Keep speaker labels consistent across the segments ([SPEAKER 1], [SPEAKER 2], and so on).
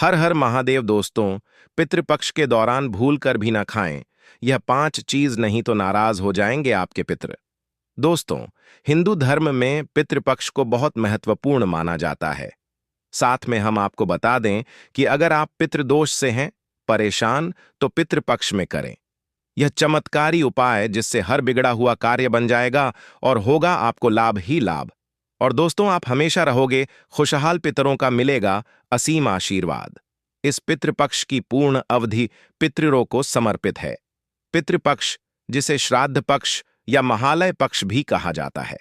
[SPEAKER 1] हर हर महादेव दोस्तों, पितृपक्ष के दौरान भूल कर भी ना खाएं। यह 5 चीज नहीं तो नाराज हो जाएंगे आपके पितृ। दोस्तों, हिंदू धर्म में पितृपक्ष को बहुत महत्वपूर्ण माना जाता है। साथ में हम आपको बता दें कि अगर आप पितृदोष से हैं परेशान तो पितृपक्ष में करें। यह चमत्कारी उपाय जिससे हर बिगड़ा हुआ कार्य बन जाएगा और होगा आपको लाभ ही लाभ। और दोस्तों, आप हमेशा रहोगे खुशहाल, पितरों का मिलेगा असीम आशीर्वाद। इस पितृपक्ष की पूर्ण अवधि पितरों को समर्पित है। पितृपक्ष, जिसे श्राद्ध पक्ष या महालय पक्ष भी कहा जाता है,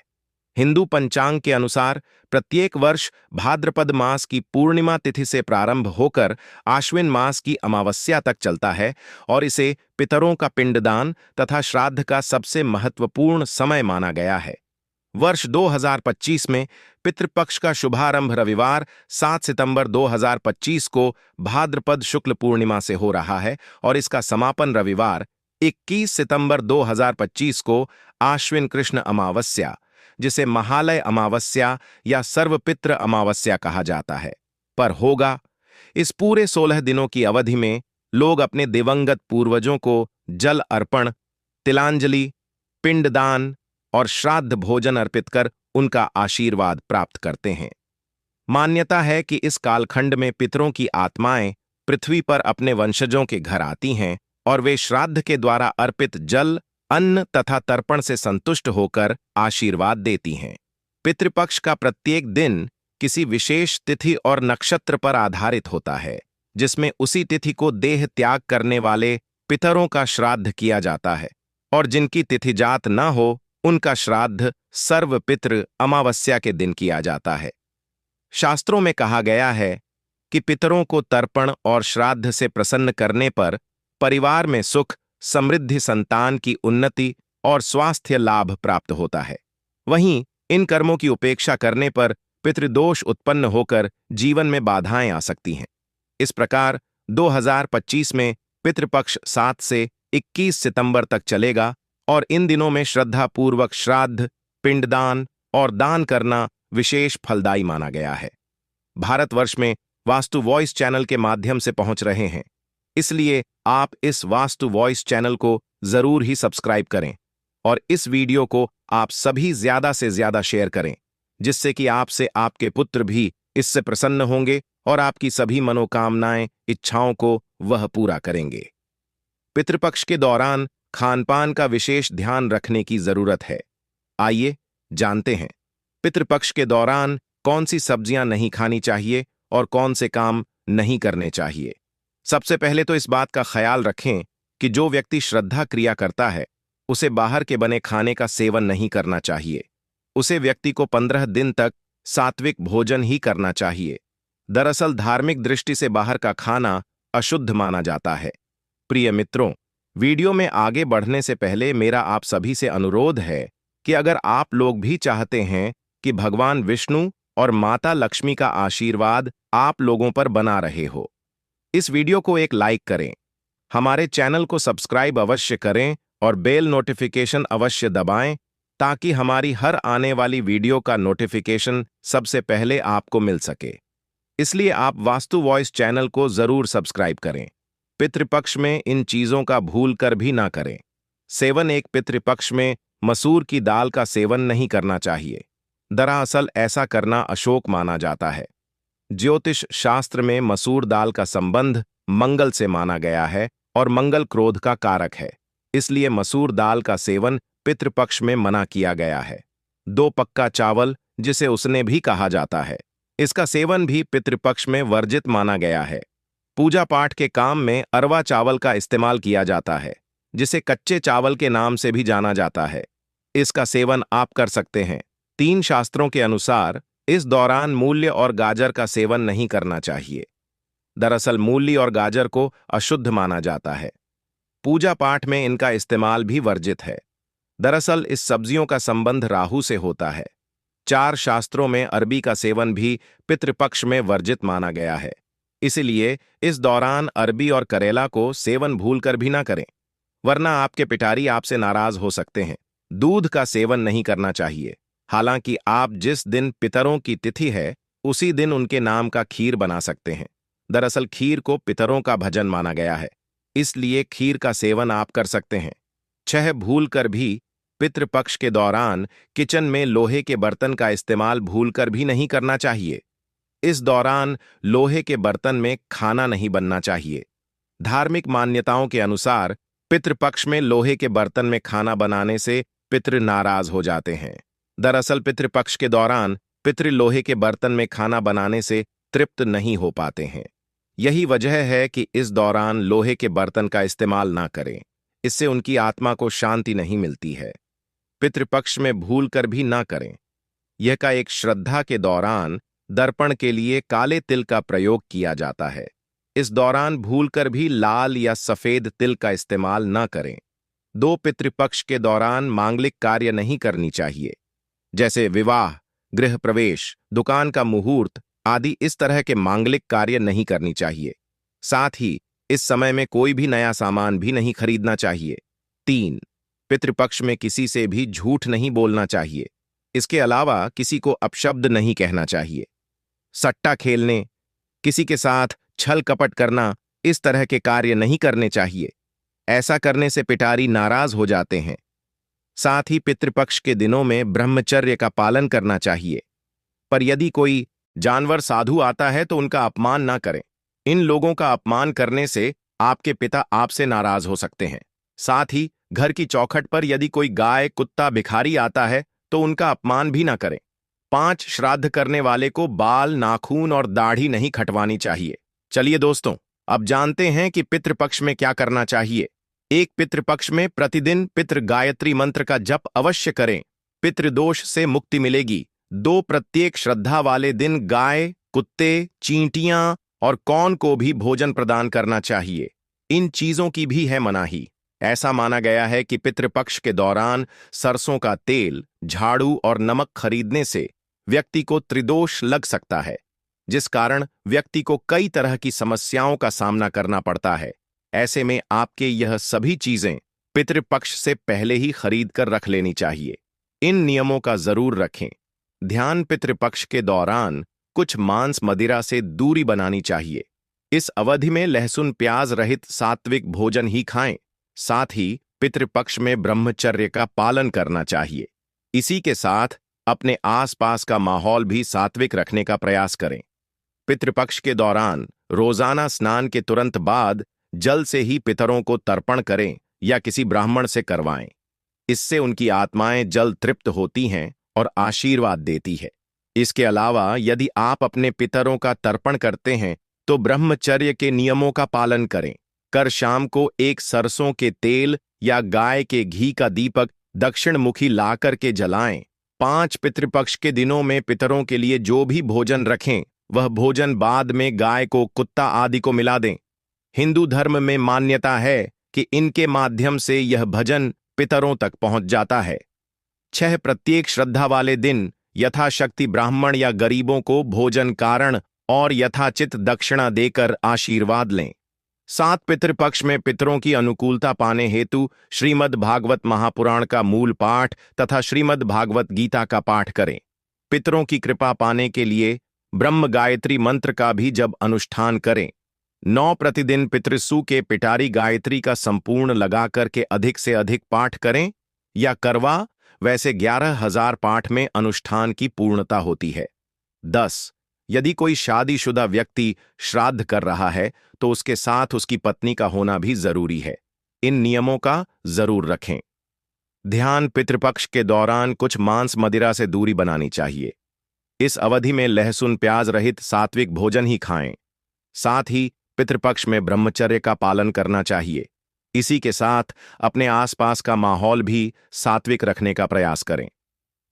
[SPEAKER 1] हिंदू पंचांग के अनुसार प्रत्येक वर्ष भाद्रपद मास की पूर्णिमा तिथि से प्रारंभ होकर आश्विन मास की अमावस्या तक चलता है और इसे पितरों का पिंडदान तथा श्राद्ध का सबसे महत्वपूर्ण समय माना गया है। वर्ष 2025 में पितृपक्ष का शुभारंभ रविवार 7 सितंबर 2025 को भाद्रपद शुक्ल पूर्णिमा से हो रहा है और इसका समापन रविवार 21 सितंबर 2025 को आश्विन कृष्ण अमावस्या, जिसे महालय अमावस्या या सर्वपितृ अमावस्या कहा जाता है, पर होगा। इस पूरे 16 दिनों की अवधि में लोग अपने दिवंगत पूर्वजों को जल अर्पण, तिलांजलि, पिंडदान और श्राद्ध भोजन अर्पित कर उनका आशीर्वाद प्राप्त करते हैं। मान्यता है कि इस कालखंड में पितरों की आत्माएं पृथ्वी पर अपने वंशजों के घर आती हैं और वे श्राद्ध के द्वारा अर्पित जल, अन्न तथा तर्पण से संतुष्ट होकर आशीर्वाद देती हैं। पितृपक्ष का प्रत्येक दिन किसी विशेष तिथि और नक्षत्र पर आधारित होता है, जिसमें उसी तिथि को देह त्याग करने वाले पितरों का श्राद्ध किया जाता है, और जिनकी तिथि जात न हो उनका श्राद्ध सर्वपितृ अमावस्या के दिन किया जाता है। शास्त्रों में कहा गया है कि पितरों को तर्पण और श्राद्ध से प्रसन्न करने पर परिवार में सुख, समृद्धि, संतान की उन्नति और स्वास्थ्य लाभ प्राप्त होता है। वहीं इन कर्मों की उपेक्षा करने पर पितृदोष उत्पन्न होकर जीवन में बाधाएं आ सकती हैं। इस प्रकार 2025 में पितृपक्ष 7 से 21 सितंबर तक चलेगा और इन दिनों में श्रद्धापूर्वक श्राद्ध, पिंडदान और दान करना विशेष फलदायी माना गया है। भारतवर्ष में वास्तु वॉइस चैनल के माध्यम से पहुंच रहे हैं, इसलिए आप इस वास्तु वॉइस चैनल को जरूर ही सब्सक्राइब करें और इस वीडियो को आप सभी ज्यादा से ज्यादा शेयर करें, जिससे कि आपसे आपके पुत्र भी इससे प्रसन्न होंगे और आपकी सभी मनोकामनाएं, इच्छाओं को वह पूरा करेंगे। पितृपक्ष के दौरान खानपान का विशेष ध्यान रखने की जरूरत है। आइए जानते हैं पितृपक्ष के दौरान कौन सी सब्जियां नहीं खानी चाहिए और कौन से काम नहीं करने चाहिए। सबसे पहले तो इस बात का ख्याल रखें कि जो व्यक्ति श्रद्धा क्रिया करता है उसे बाहर के बने खाने का सेवन नहीं करना चाहिए। उसे व्यक्ति को 15 दिन तक सात्विक भोजन ही करना चाहिए। दरअसल धार्मिक दृष्टि से बाहर का खाना अशुद्ध माना जाता है। प्रिय मित्रों, वीडियो में आगे बढ़ने से पहले मेरा आप सभी से अनुरोध है कि अगर आप लोग भी चाहते हैं कि भगवान विष्णु और माता लक्ष्मी का आशीर्वाद आप लोगों पर बना रहे हो, इस वीडियो को एक लाइक करें, हमारे चैनल को सब्सक्राइब अवश्य करें और बेल नोटिफिकेशन अवश्य दबाएं ताकि हमारी हर आने वाली वीडियो का नोटिफिकेशन सबसे पहले आपको मिल सके। इसलिए आप वास्तु वॉइस चैनल को जरूर सब्सक्राइब करें। पितृपक्ष में इन चीजों का भूल कर भी ना करें। सेवन, एक पितृपक्ष में मसूर की दाल का सेवन नहीं करना चाहिए। दरअसल ऐसा करना अशोक माना जाता है। ज्योतिष शास्त्र में मसूर दाल का संबंध मंगल से माना गया है और मंगल क्रोध का कारक है, इसलिए मसूर दाल का सेवन पितृपक्ष में मना किया गया है। 2 पक्का चावल, जिसे उसने भी कहा जाता है, इसका सेवन भी पितृपक्ष में वर्जित माना गया है। पूजा पाठ के काम में अरवा चावल का इस्तेमाल किया जाता है, जिसे कच्चे चावल के नाम से भी जाना जाता है। इसका सेवन आप कर सकते हैं। 3 शास्त्रों के अनुसार इस दौरान मूल्य और गाजर का सेवन नहीं करना चाहिए। दरअसल मूली और गाजर को अशुद्ध माना जाता है। पूजा पाठ में इनका इस्तेमाल भी वर्जित है। दरअसल इस सब्जियों का संबंध राहु से होता है। 4 शास्त्रों में अरबी का सेवन भी पितृपक्ष में वर्जित माना गया है, इसलिए इस दौरान अरबी और करेला को सेवन भूलकर भी ना करें, वरना आपके पिटारी आपसे नाराज हो सकते हैं। दूध का सेवन नहीं करना चाहिए। हालांकि आप जिस दिन पितरों की तिथि है उसी दिन उनके नाम का खीर बना सकते हैं। दरअसल खीर को पितरों का भजन माना गया है, इसलिए खीर का सेवन आप कर सकते हैं। 6 भूलकर भी पितृपक्ष के दौरान किचन में लोहे के बर्तन का इस्तेमाल भूलकर भी नहीं करना चाहिए। इस दौरान लोहे के बर्तन में खाना नहीं बनना चाहिए। धार्मिक मान्यताओं के अनुसार पितृपक्ष में लोहे के बर्तन में खाना बनाने से पितृ नाराज हो जाते हैं। दरअसल पितृपक्ष के दौरान पितृ लोहे के बर्तन में खाना बनाने से तृप्त नहीं हो पाते हैं। यही वजह है कि इस दौरान लोहे के बर्तन का इस्तेमाल ना करें, इससे उनकी आत्मा को शांति नहीं मिलती है। पितृपक्ष में भूल कर भी ना करें। यह का एक श्रद्धा के दौरान दर्पण के लिए काले तिल का प्रयोग किया जाता है। इस दौरान भूलकर भी लाल या सफेद तिल का इस्तेमाल न करें। 2 पितृपक्ष के दौरान मांगलिक कार्य नहीं करनी चाहिए, जैसे विवाह, गृह प्रवेश, दुकान का मुहूर्त आदि। इस तरह के मांगलिक कार्य नहीं करनी चाहिए। साथ ही इस समय में कोई भी नया सामान भी नहीं खरीदना चाहिए। 3 पितृपक्ष में किसी से भी झूठ नहीं बोलना चाहिए। इसके अलावा किसी को अपशब्द नहीं कहना चाहिए। सट्टा खेलने, किसी के साथ छल कपट करना, इस तरह के कार्य नहीं करने चाहिए। ऐसा करने से पिटारी नाराज हो जाते हैं। साथ ही पितृपक्ष के दिनों में ब्रह्मचर्य का पालन करना चाहिए। पर यदि कोई जानवर साधु आता है तो उनका अपमान ना करें। इन लोगों का अपमान करने से आपके पिता आपसे नाराज हो सकते हैं। साथ ही घर की चौखट पर यदि कोई गाय, कुत्ता, भिखारी आता है तो उनका अपमान भी ना करें। 5 श्राद्ध करने वाले को बाल, नाखून और दाढ़ी नहीं खटवानी चाहिए। चलिए दोस्तों, अब जानते हैं कि पितृपक्ष में क्या करना चाहिए। एक पितृपक्ष में प्रतिदिन पितृ गायत्री मंत्र का जप अवश्य करें। पितृदोष से मुक्ति मिलेगी। 2 प्रत्येक श्रद्धा वाले दिन गाय, कुत्ते, चींटियां और कौन को भी भोजन प्रदान करना चाहिए। इन चीजों की भी है मनाही। ऐसा माना गया है कि पितृपक्ष के दौरान सरसों का तेल, झाड़ू और नमक खरीदने से व्यक्ति को त्रिदोष लग सकता है, जिस कारण व्यक्ति को कई तरह की समस्याओं का सामना करना पड़ता है। ऐसे में आपके यह सभी चीजें पितृपक्ष से पहले ही खरीद कर रख लेनी चाहिए। इन नियमों का जरूर रखें। ध्यान, पितृपक्ष के दौरान कुछ मांस मदिरा से दूरी बनानी चाहिए। इस अवधि में लहसुन प्याज रहित सात्विक भोजन ही खाएं। साथ ही पितृपक्ष में ब्रह्मचर्य का पालन करना चाहिए। इसी के साथ अपने आसपास का माहौल भी सात्विक रखने का प्रयास करें। पितृपक्ष के दौरान रोजाना स्नान के तुरंत बाद जल से ही पितरों को तर्पण करें या किसी ब्राह्मण से करवाएं। इससे उनकी आत्माएं जल तृप्त होती हैं और आशीर्वाद देती है। इसके अलावा यदि आप अपने पितरों का तर्पण करते हैं तो ब्रह्मचर्य के नियमों का पालन करें। कर शाम को एक सरसों के तेल या गाय के घी का दीपक दक्षिण मुखी लाकर के जलाएं। 5 पितृपक्ष के दिनों में पितरों के लिए जो भी भोजन रखें वह भोजन बाद में गाय को, कुत्ता आदि को मिला दें। हिंदू धर्म में मान्यता है कि इनके माध्यम से यह भजन पितरों तक पहुंच जाता है। 6 प्रत्येक श्रद्धा वाले दिन यथाशक्ति ब्राह्मण या गरीबों को भोजन कारण और यथाचित दक्षिणा देकर आशीर्वाद लें। 7 पितृपक्ष में पितरों की अनुकूलता पाने हेतु श्रीमद् भागवत महापुराण का मूल पाठ तथा श्रीमद् भागवत गीता का पाठ करें। पितरों की कृपा पाने के लिए ब्रह्म गायत्री मंत्र का भी जब अनुष्ठान करें। 9 प्रतिदिन पितृसु के पिटारी गायत्री का संपूर्ण लगाकर के अधिक से अधिक पाठ करें या करवा, वैसे 11,000 पाठ में अनुष्ठान की पूर्णता होती है। 10 यदि कोई शादीशुदा व्यक्ति श्राद्ध कर रहा है तो उसके साथ उसकी पत्नी का होना भी जरूरी है। इन नियमों का जरूर रखें। ध्यान, पितृपक्ष के दौरान कुछ मांस मदिरा से दूरी बनानी चाहिए। इस अवधि में लहसुन प्याज रहित सात्विक भोजन ही खाएं। साथ ही पितृपक्ष में ब्रह्मचर्य का पालन करना चाहिए। इसी के साथ अपने आसपास का माहौल भी सात्विक रखने का प्रयास करें।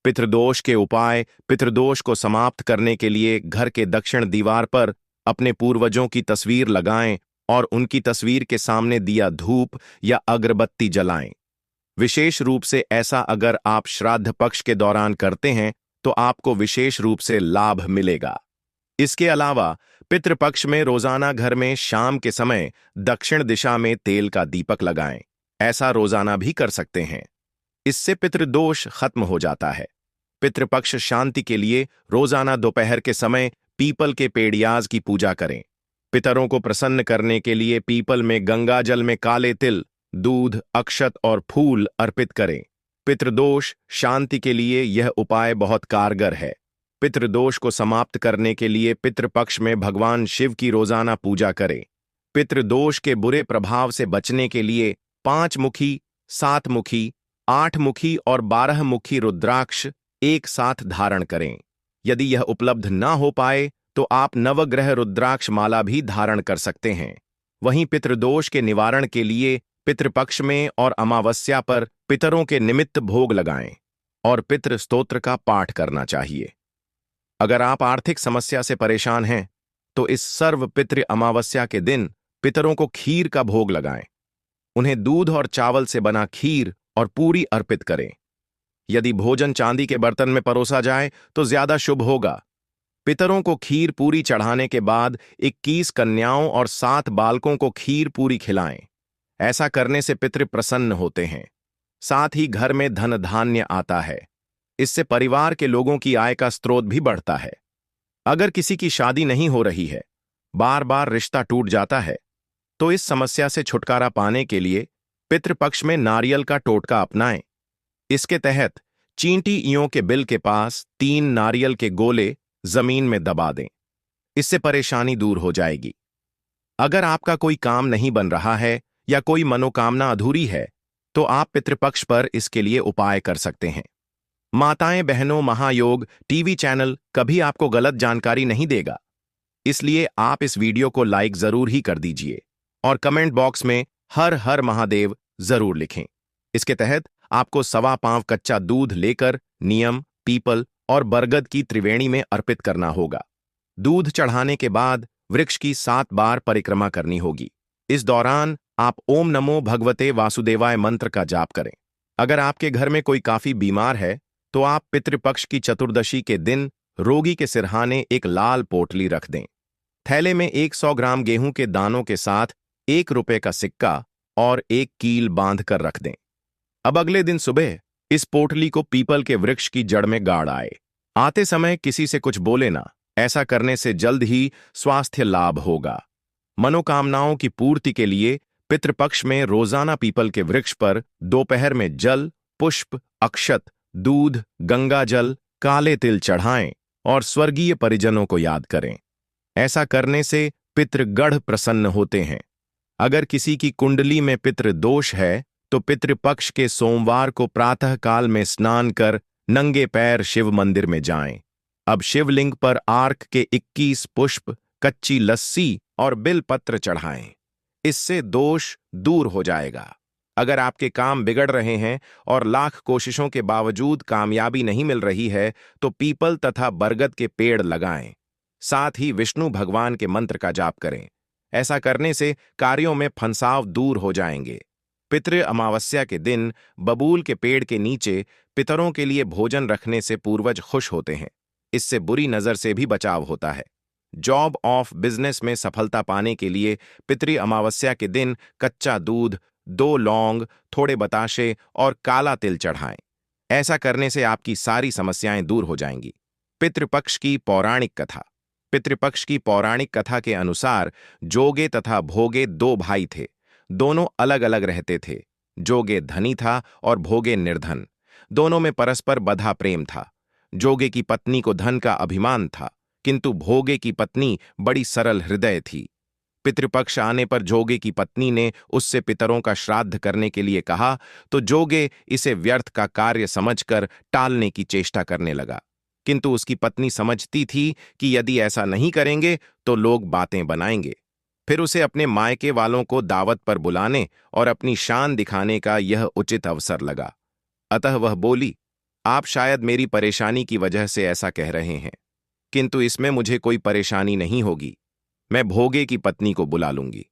[SPEAKER 1] पितृदोष के उपाय, पितृदोष को समाप्त करने के लिए घर के दक्षिण दीवार पर अपने पूर्वजों की तस्वीर लगाएं और उनकी तस्वीर के सामने दिया धूप या अगरबत्ती जलाएं। विशेष रूप से ऐसा अगर आप श्राद्ध पक्ष के दौरान करते हैं तो आपको विशेष रूप से लाभ मिलेगा। इसके अलावा पितृपक्ष में रोजाना घर में शाम के समय दक्षिण दिशा में तेल का दीपक लगाएं। ऐसा रोजाना भी कर सकते हैं। इससे पितृदोष खत्म हो जाता है। पितृपक्ष शांति के लिए रोजाना दोपहर के समय पीपल के पेड़ियाज की पूजा करें। पितरों को प्रसन्न करने के लिए पीपल में गंगा जल में काले तिल, दूध, अक्षत और फूल अर्पित करें। पितृदोष शांति के लिए यह उपाय बहुत कारगर है। पितृदोष को समाप्त करने के लिए पितृपक्ष में भगवान शिव की रोजाना पूजा करें। पितृदोष के बुरे प्रभाव से बचने के लिए 5 मुखी, 7 मुखी, 8 मुखी और 12 मुखी रुद्राक्ष एक साथ धारण करें। यदि यह उपलब्ध ना हो पाए तो आप नवग्रह रुद्राक्ष माला भी धारण कर सकते हैं। वहीं पितृदोष के निवारण के लिए पितृपक्ष में और अमावस्या पर पितरों के निमित्त भोग लगाएं और पितृ स्तोत्र का पाठ करना चाहिए। अगर आप आर्थिक समस्या से परेशान हैं तो इस सर्व पितृ अमावस्या के दिन पितरों को खीर का भोग लगाएं। उन्हें दूध और चावल से बना खीर और पूरी अर्पित करें। यदि भोजन चांदी के बर्तन में परोसा जाए तो ज्यादा शुभ होगा। पितरों को खीर पूरी चढ़ाने के बाद 21 कन्याओं और 7 बालकों को खीर पूरी खिलाएं। ऐसा करने से पितृ प्रसन्न होते हैं। साथ ही घर में धन धान्य आता है। इससे परिवार के लोगों की आय का स्रोत भी बढ़ता है। अगर किसी की शादी नहीं हो रही है, बार बार रिश्ता टूट जाता है, तो इस समस्या से छुटकारा पाने के लिए पितृपक्ष में नारियल का टोटका अपनाएं। इसके तहत चींटी ईयों के बिल के पास 3 नारियल के गोले जमीन में दबा दें। इससे परेशानी दूर हो जाएगी। अगर आपका कोई काम नहीं बन रहा है या कोई मनोकामना अधूरी है तो आप पितृपक्ष पर इसके लिए उपाय कर सकते हैं। माताएं बहनों, महायोग टीवी चैनल कभी आपको गलत जानकारी नहीं देगा, इसलिए आप इस वीडियो को लाइक जरूर ही कर दीजिए और कमेंट बॉक्स में हर हर महादेव जरूर लिखें। इसके तहत आपको 1.25 पाव कच्चा दूध लेकर नीम, पीपल और बरगद की त्रिवेणी में अर्पित करना होगा। दूध चढ़ाने के बाद वृक्ष की 7 बार परिक्रमा करनी होगी। इस दौरान आप ओम नमो भगवते वासुदेवाय मंत्र का जाप करें। अगर आपके घर में कोई काफी बीमार है तो आप पितृपक्ष की चतुर्दशी के दिन रोगी के सिरहाने एक लाल पोटली रख दें। थैले में 100 ग्राम गेहूं के दानों के साथ 1 रुपए का सिक्का और 1 कील बांध कर रख दें। अब अगले दिन सुबह इस पोटली को पीपल के वृक्ष की जड़ में गाड़ आए। आते समय किसी से कुछ बोले ना। ऐसा करने से जल्द ही स्वास्थ्य लाभ होगा। मनोकामनाओं की पूर्ति के लिए पितृपक्ष में रोजाना पीपल के वृक्ष पर दोपहर में जल, पुष्प, अक्षत, दूध, गंगा जल, काले तिल चढ़ाएं और स्वर्गीय परिजनों को याद करें। ऐसा करने से पितृगढ़ प्रसन्न होते हैं। अगर किसी की कुंडली में पितृदोष है तो पितृपक्ष के सोमवार को प्रातः काल में स्नान कर नंगे पैर शिव मंदिर में जाएं। अब शिवलिंग पर आर्क के 21 पुष्प, कच्ची लस्सी और बिल पत्र चढ़ाएं। इससे दोष दूर हो जाएगा। अगर आपके काम बिगड़ रहे हैं और लाख कोशिशों के बावजूद कामयाबी नहीं मिल रही है तो पीपल तथा बरगद के पेड़ लगाएं। साथ ही विष्णु भगवान के मंत्र का जाप करें। ऐसा करने से कार्यों में फंसाव दूर हो जाएंगे। पितृ अमावस्या के दिन बबूल के पेड़ के नीचे पितरों के लिए भोजन रखने से पूर्वज खुश होते हैं। इससे बुरी नजर से भी बचाव होता है। जॉब ऑफ बिजनेस में सफलता पाने के लिए पितृ अमावस्या के दिन कच्चा दूध, 2 लौंग, थोड़े बताशे और काला तिल चढ़ाएं। ऐसा करने से आपकी सारी समस्याएं दूर हो जाएंगी। पितृपक्ष की पौराणिक कथा। पितृपक्ष की पौराणिक कथा के अनुसार जोगे तथा भोगे 2 भाई थे। दोनों अलग अलग रहते थे। जोगे धनी था और भोगे निर्धन। दोनों में परस्पर बधा प्रेम था। जोगे की पत्नी को धन का अभिमान था, किंतु भोगे की पत्नी बड़ी सरल हृदय थी। पितृपक्ष आने पर जोगे की पत्नी ने उससे पितरों का श्राद्ध करने के लिए कहा तो जोगे इसे व्यर्थ का कार्य समझकर टालने की चेष्टा करने लगा। किंतु उसकी पत्नी समझती थी कि यदि ऐसा नहीं करेंगे तो लोग बातें बनाएंगे। फिर उसे अपने मायके वालों को दावत पर बुलाने और अपनी शान दिखाने का यह उचित अवसर लगा। अतः वह बोली, आप शायद मेरी परेशानी की वजह से ऐसा कह रहे हैं, किंतु इसमें मुझे कोई परेशानी नहीं होगी। मैं भोगे की पत्नी को बुला लूंगी।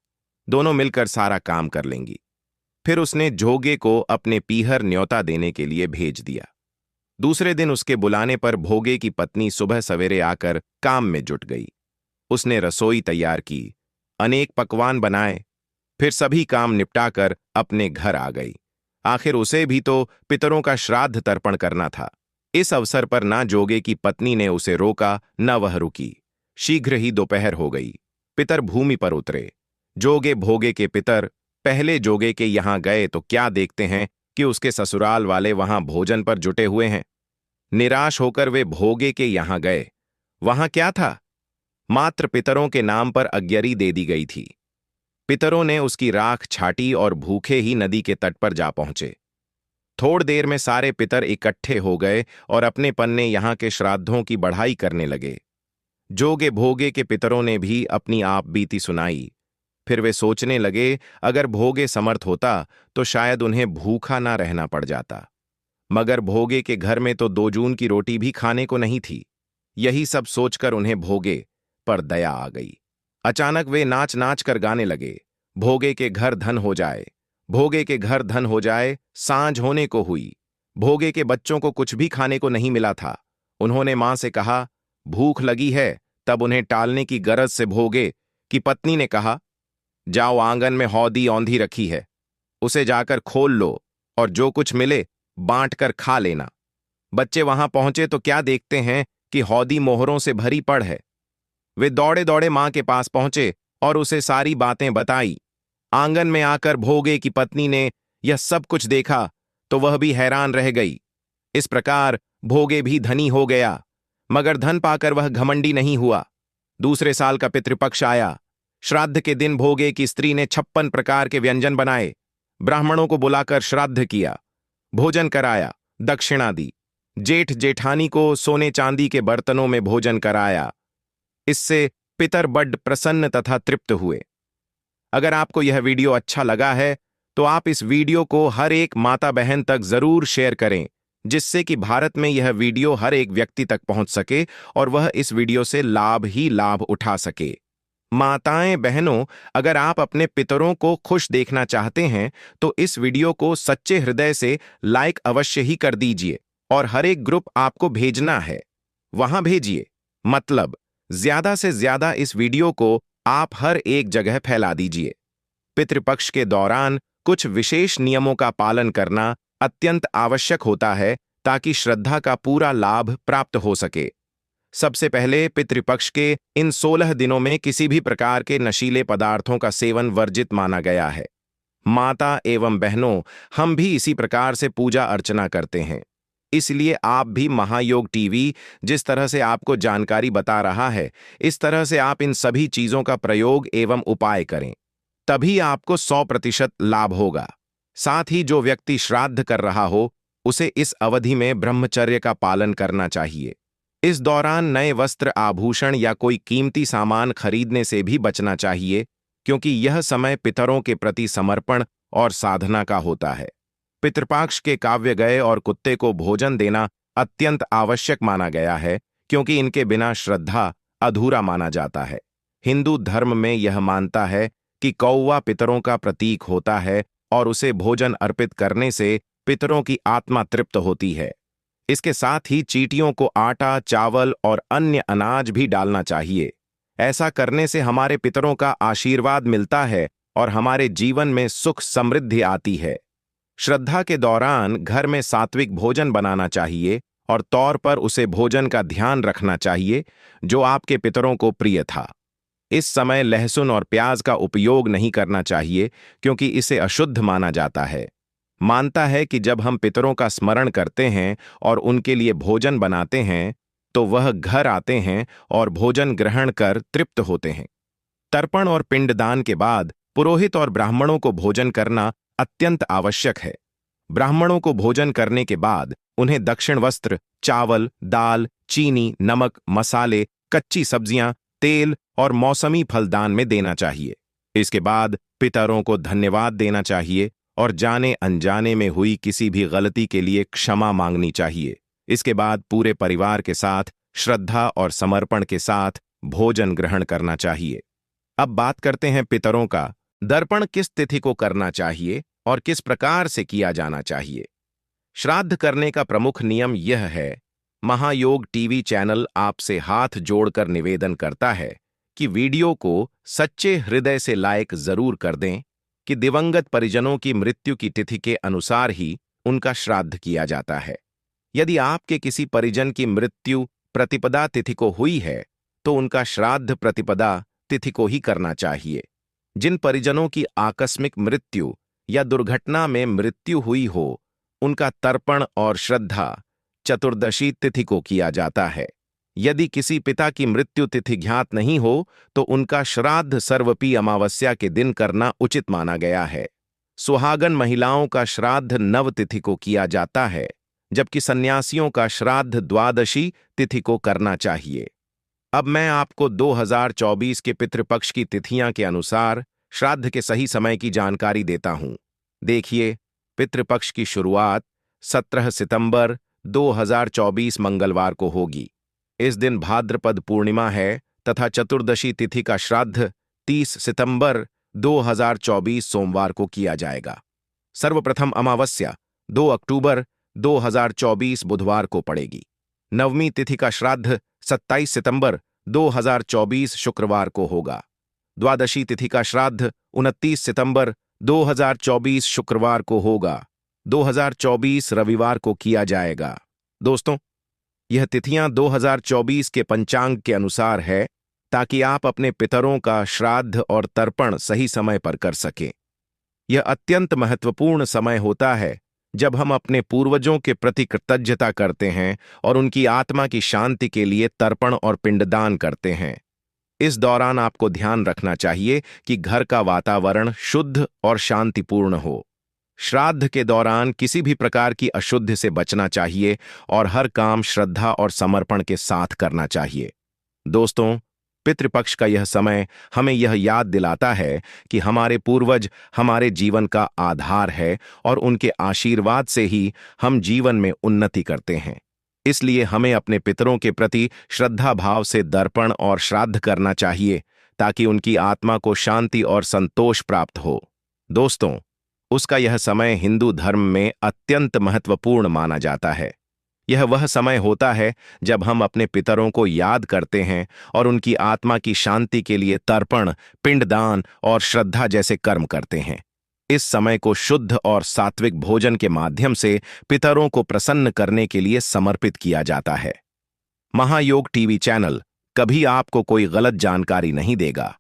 [SPEAKER 1] दोनों मिलकर सारा काम कर लेंगी। फिर उसने जोगे को अपने पीहर न्योता देने के लिए भेज दिया। दूसरे दिन उसके बुलाने पर भोगे की पत्नी सुबह सवेरे आकर काम में जुट गई। उसने रसोई तैयार की, अनेक पकवान बनाए, फिर सभी काम निपटाकर अपने घर आ गई। आखिर उसे भी तो पितरों का श्राद्ध तर्पण करना था। इस अवसर पर ना जोगे की पत्नी ने उसे रोका, न वह रुकी। शीघ्र ही दोपहर हो गई। पितर भूमि पर उतरे। जोगे भोगे के पितर पहले जोगे के यहां गए तो क्या देखते हैं कि उसके ससुराल वाले वहां भोजन पर जुटे हुए हैं। निराश होकर वे भोगे के यहां गए। वहां क्या था? मात्र पितरों के नाम पर अग्यरी दे दी गई थी। पितरों ने उसकी राख छाटी और भूखे ही नदी के तट पर जा पहुंचे। थोड़ देर में सारे पितर इकट्ठे हो गए और अपने पन्ने यहां के श्राद्धों की बढ़ाई करने लगे। जोगे भोगे के पितरों ने भी अपनी आप बीती सुनाई। फिर वे सोचने लगे, अगर भोगे समर्थ होता तो शायद उन्हें भूखा ना रहना पड़ जाता। मगर भोगे के घर में तो 2 जून की रोटी भी खाने को नहीं थी। यही सब सोचकर उन्हें भोगे पर दया आ गई। अचानक वे नाच नाच कर गाने लगे, भोगे के घर धन हो जाए, भोगे के घर धन हो जाए। सांझ होने को हुई। भोगे के बच्चों को कुछ भी खाने को नहीं मिला था। उन्होंने मां से कहा, भूख लगी है। तब उन्हें टालने की गरज से भोगे की पत्नी ने कहा, जाओ, आंगन में हौदी औंधी रखी है, उसे जाकर खोल लो और जो कुछ मिले बांट कर खा लेना। बच्चे वहां पहुंचे तो क्या देखते हैं कि हौदी मोहरों से भरी पड़ है। वे दौड़े दौड़े मां के पास पहुंचे और उसे सारी बातें बताई। आंगन में आकर भोगे की पत्नी ने यह सब कुछ देखा तो वह भी हैरान रह गई। इस प्रकार भोगे भी धनी हो गया, मगर धन पाकर वह घमंडी नहीं हुआ। दूसरे साल का पितृपक्ष आया। श्राद्ध के दिन भोगे की स्त्री ने 56 प्रकार के व्यंजन बनाए। ब्राह्मणों को बुलाकर श्राद्ध किया, भोजन कराया, दक्षिणा दी। जेठ जेठानी को सोने चांदी के बर्तनों में भोजन कराया। इससे पितर बड्ड प्रसन्न तथा तृप्त हुए। अगर आपको यह वीडियो अच्छा लगा है तो आप इस वीडियो को हर एक माता बहन तक जरूर शेयर करें, जिससे कि भारत में यह वीडियो हर एक व्यक्ति तक पहुंच सके और वह इस वीडियो से लाभ ही लाभ उठा सके। माताएं बहनों, अगर आप अपने पितरों को खुश देखना चाहते हैं तो इस वीडियो को सच्चे हृदय से लाइक अवश्य ही कर दीजिए और हर एक ग्रुप आपको भेजना है वहां भेजिए। मतलब ज्यादा से ज्यादा इस वीडियो को आप हर एक जगह फैला दीजिए। पितृपक्ष के दौरान कुछ विशेष नियमों का पालन करना अत्यंत आवश्यक होता है ताकि श्रद्धा का पूरा लाभ प्राप्त हो सके। सबसे पहले पितृपक्ष के इन 16 दिनों में किसी भी प्रकार के नशीले पदार्थों का सेवन वर्जित माना गया है। माता एवं बहनों, हम भी इसी प्रकार से पूजा अर्चना करते हैं। इसलिए आप भी महायोग टीवी जिस तरह से आपको जानकारी बता रहा है, इस तरह से आप इन सभी चीजों का प्रयोग एवं उपाय करें, तभी आपको 100% लाभ होगा। साथ ही जो व्यक्ति श्राद्ध कर रहा हो उसे इस अवधि में ब्रह्मचर्य का पालन करना चाहिए। इस दौरान नए वस्त्र, आभूषण या कोई कीमती सामान खरीदने से भी बचना चाहिए, क्योंकि यह समय पितरों के प्रति समर्पण और साधना का होता है। पितृपक्ष के काव्य गए और कुत्ते को भोजन देना अत्यंत आवश्यक माना गया है, क्योंकि इनके बिना श्रद्धा अधूरा माना जाता है। हिंदू धर्म में यह मानता है कि कौवा पितरों का प्रतीक होता है और उसे भोजन अर्पित करने से पितरों की आत्मा तृप्त होती है। इसके साथ ही चींटियों को आटा, चावल और अन्य अनाज भी डालना चाहिए। ऐसा करने से हमारे पितरों का आशीर्वाद मिलता है और हमारे जीवन में सुख समृद्धि आती है। श्रद्धा के दौरान घर में सात्विक भोजन बनाना चाहिए और तौर पर उसे भोजन का ध्यान रखना चाहिए जो आपके पितरों को प्रिय था। इस समय लहसुन और प्याज का उपयोग नहीं करना चाहिए, क्योंकि इसे अशुद्ध माना जाता है। मानता है कि जब हम पितरों का स्मरण करते हैं और उनके लिए भोजन बनाते हैं तो वह घर आते हैं और भोजन ग्रहण कर तृप्त होते हैं। तर्पण और पिंडदान के बाद पुरोहित और ब्राह्मणों को भोजन करना अत्यंत आवश्यक है। ब्राह्मणों को भोजन करने के बाद उन्हें दक्षिण वस्त्र, चावल, दाल, चीनी, नमक, मसाले, कच्ची सब्जियां, तेल और मौसमी फल दान में देना चाहिए। इसके बाद पितरों को धन्यवाद देना चाहिए और जाने अनजाने में हुई किसी भी गलती के लिए क्षमा मांगनी चाहिए। इसके बाद पूरे परिवार के साथ श्रद्धा और समर्पण के साथ भोजन ग्रहण करना चाहिए। अब बात करते हैं पितरों का दर्पण किस तिथि को करना चाहिए और किस प्रकार से किया जाना चाहिए। श्राद्ध करने का प्रमुख नियम यह है। महायोग टीवी चैनल आपसे हाथ जोड़कर निवेदन करता है कि वीडियो को सच्चे हृदय से लाइक जरूर कर दें कि दिवंगत परिजनों की मृत्यु की तिथि के अनुसार ही उनका श्राद्ध किया जाता है। यदि आपके किसी परिजन की मृत्यु प्रतिपदा तिथि को हुई है तो उनका श्राद्ध प्रतिपदा तिथि को ही करना चाहिए। जिन परिजनों की आकस्मिक मृत्यु या दुर्घटना में मृत्यु हुई हो, उनका तर्पण और श्रद्धा चतुर्दशी तिथि को किया जाता है। यदि किसी पिता की मृत्यु तिथि ज्ञात नहीं हो तो उनका श्राद्ध सर्वपी अमावस्या के दिन करना उचित माना गया है। सुहागन महिलाओं का श्राद्ध नव तिथि को किया जाता है, जबकि सन्यासियों का श्राद्ध द्वादशी तिथि को करना चाहिए। अब मैं आपको 2024 के पितृपक्ष की तिथियां के अनुसार श्राद्ध के सही समय की जानकारी देता हूं। देखिए, पितृपक्ष की शुरुआत 17 सितंबर 2024 मंगलवार को होगी। इस दिन भाद्रपद पूर्णिमा है तथा चतुर्दशी तिथि का श्राद्ध 30 सितंबर 2024 सोमवार को किया जाएगा। सर्वप्रथम अमावस्या 2 अक्टूबर 2024 बुधवार को पड़ेगी। नवमी तिथि का श्राद्ध 27 सितंबर 2024 शुक्रवार को होगा। द्वादशी तिथि का श्राद्ध 29 सितंबर 2024 शुक्रवार को होगा। 2024 रविवार को किया जाएगा। दोस्तों, यह तिथियां 2024 के पंचांग के अनुसार है, ताकि आप अपने पितरों का श्राद्ध और तर्पण सही समय पर कर सकें। यह अत्यंत महत्वपूर्ण समय होता है जब हम अपने पूर्वजों के प्रति कृतज्ञता करते हैं और उनकी आत्मा की शांति के लिए तर्पण और पिंडदान करते हैं। इस दौरान आपको ध्यान रखना चाहिए कि घर का वातावरण शुद्ध और शांतिपूर्ण हो। श्राद्ध के दौरान किसी भी प्रकार की अशुद्धि से बचना चाहिए और हर काम श्रद्धा और समर्पण के साथ करना चाहिए। दोस्तों, पितृपक्ष का यह समय हमें यह याद दिलाता है कि हमारे पूर्वज हमारे जीवन का आधार है और उनके आशीर्वाद से ही हम जीवन में उन्नति करते हैं। इसलिए हमें अपने पितरों के प्रति श्रद्धा भाव से तर्पण और श्राद्ध करना चाहिए, ताकि उनकी आत्मा को शांति और संतोष प्राप्त हो। दोस्तों, उसका यह समय हिंदू धर्म में अत्यंत महत्वपूर्ण माना जाता है। यह वह समय होता है जब हम अपने पितरों को याद करते हैं और उनकी आत्मा की शांति के लिए तर्पण, पिंडदान और श्रद्धा जैसे कर्म करते हैं। इस समय को शुद्ध और सात्विक भोजन के माध्यम से पितरों को प्रसन्न करने के लिए समर्पित किया जाता है। महायोग टीवी चैनल कभी आपको कोई गलत जानकारी नहीं देगा।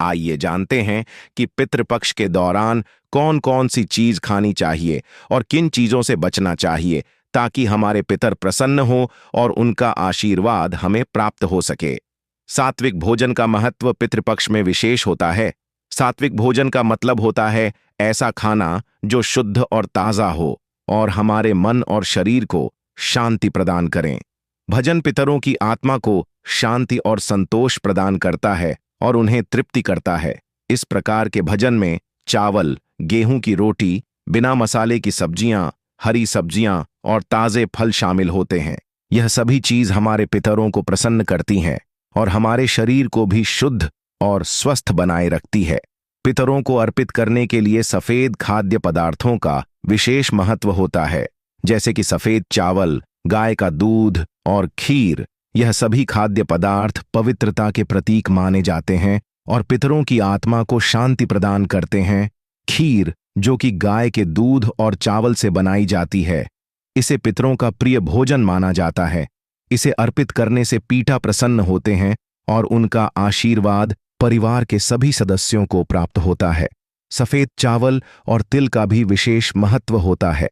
[SPEAKER 1] आइए जानते हैं कि पितृपक्ष के दौरान कौन कौन सी चीज खानी चाहिए और किन चीजों से बचना चाहिए, ताकि हमारे पितर प्रसन्न हो और उनका आशीर्वाद हमें प्राप्त हो सके। सात्विक भोजन का महत्व पितृपक्ष में विशेष होता है। सात्विक भोजन का मतलब होता है ऐसा खाना जो शुद्ध और ताजा हो और हमारे मन और शरीर को शांति प्रदान करें। भजन पितरों की आत्मा को शांति और संतोष प्रदान करता है और उन्हें तृप्ति करता है। इस प्रकार के भजन में चावल, गेहूं की रोटी, बिना मसाले की सब्जियां, हरी सब्जियां और ताजे फल शामिल होते हैं। यह सभी चीज हमारे पितरों को प्रसन्न करती हैं और हमारे शरीर को भी शुद्ध और स्वस्थ बनाए रखती है। पितरों को अर्पित करने के लिए सफेद खाद्य पदार्थों का विशेष महत्व होता है, जैसे कि सफेद चावल, गाय का दूध और खीर। यह सभी खाद्य पदार्थ पवित्रता के प्रतीक माने जाते हैं और पितरों की आत्मा को शांति प्रदान करते हैं। खीर, जो कि गाय के दूध और चावल से बनाई जाती है, इसे पितरों का प्रिय भोजन माना जाता है। इसे अर्पित करने से पिता प्रसन्न होते हैं और उनका आशीर्वाद परिवार के सभी सदस्यों को प्राप्त होता है। सफेद चावल और तिल का भी विशेष महत्व होता है।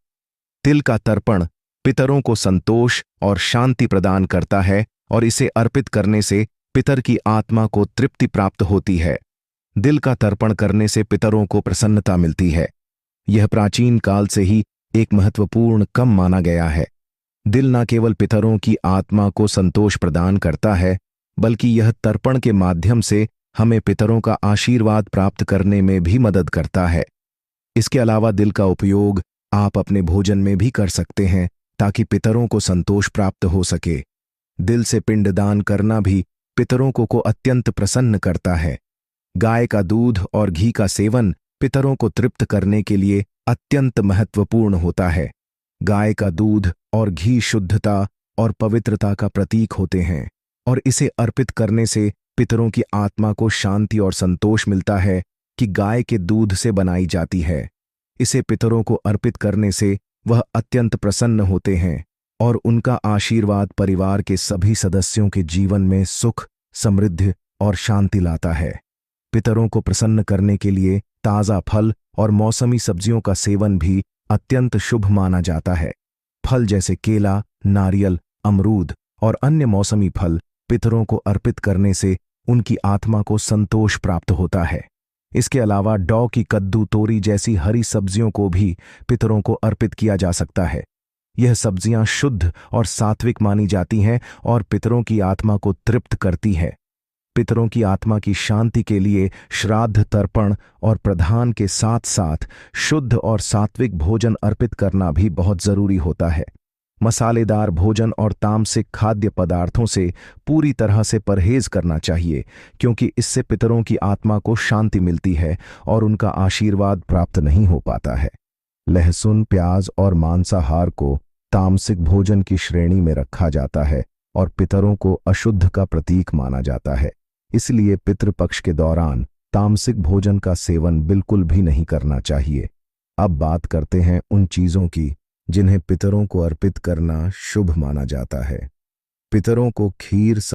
[SPEAKER 1] तिल का तर्पण पितरों को संतोष और शांति प्रदान करता है और इसे अर्पित करने से पितर की आत्मा को तृप्ति प्राप्त होती है। दिल का तर्पण करने से पितरों को प्रसन्नता मिलती है। यह प्राचीन काल से ही एक महत्वपूर्ण कर्म माना गया है। दिल न केवल पितरों की आत्मा को संतोष प्रदान करता है, बल्कि यह तर्पण के माध्यम से हमें पितरों का आशीर्वाद प्राप्त करने में भी मदद करता है। इसके अलावा दिल का उपयोग आप अपने भोजन में भी कर सकते हैं, ताकि पितरों को संतोष प्राप्त हो सके। दिल से पिंडदान करना भी पितरों को अत्यंत प्रसन्न करता है। गाय का दूध और घी का सेवन पितरों को तृप्त करने के लिए अत्यंत महत्वपूर्ण होता है। गाय का दूध और घी शुद्धता और पवित्रता का प्रतीक होते हैं और इसे अर्पित करने से पितरों की आत्मा को शांति और संतोष मिलता है कि गाय के दूध से बनाई जाती है। इसे पितरों को अर्पित करने से वह अत्यंत प्रसन्न होते हैं और उनका आशीर्वाद परिवार के सभी सदस्यों के जीवन में सुख, समृद्धि और शांति लाता है। पितरों को प्रसन्न करने के लिए ताज़ा फल और मौसमी सब्जियों का सेवन भी अत्यंत शुभ माना जाता है। फल जैसे केला, नारियल, अमरूद और अन्य मौसमी फल पितरों को अर्पित करने से उनकी आत्मा को संतोष प्राप्त होता है। इसके अलावा डौ की कद्दू, तोरी जैसी हरी सब्जियों को भी पितरों को अर्पित किया जा सकता है। यह सब्जियां शुद्ध और सात्विक मानी जाती हैं और पितरों की आत्मा को तृप्त करती है। पितरों की आत्मा की शांति के लिए श्राद्ध, तर्पण और प्रधान के साथ साथ शुद्ध और सात्विक भोजन अर्पित करना भी बहुत जरूरी होता है। मसालेदार भोजन और तामसिक खाद्य पदार्थों से पूरी तरह से परहेज करना चाहिए, क्योंकि इससे पितरों की आत्मा को शांति मिलती है और उनका आशीर्वाद प्राप्त नहीं हो पाता है। लहसुन, प्याज और मांसाहार को तामसिक भोजन की श्रेणी में रखा जाता है और पितरों को अशुद्ध का प्रतीक माना जाता है। इसलिए पितृपक्ष के दौरान तामसिक भोजन का सेवन बिल्कुल भी नहीं करना चाहिए। अब बात करते हैं उन चीजों की जिन्हें पितरों को अर्पित करना शुभ माना जाता है। पितरों को खीर